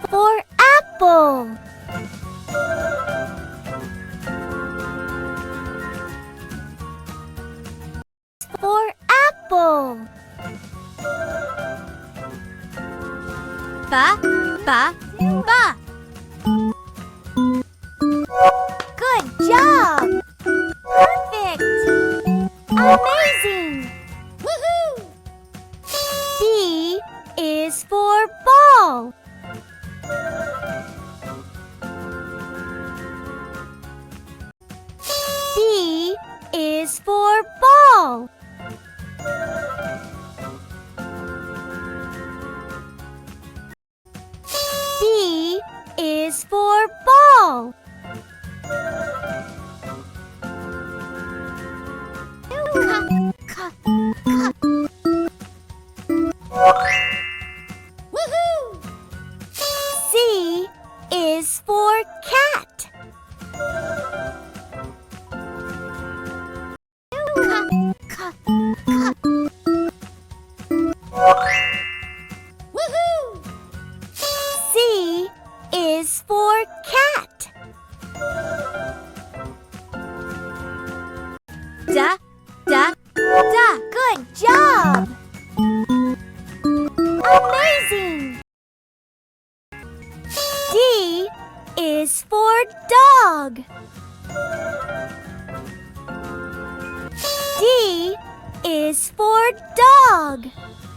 for apple. For apple. Ba, ba, ba. Good job! Perfect! Amazing! Woohoo! B is for ball. B is for ball. B is for ball. Woohoo! C is for cat. Woohoo! C is for cat. Da, da, da. Good job! Amazing! D is for dog. D is for dog.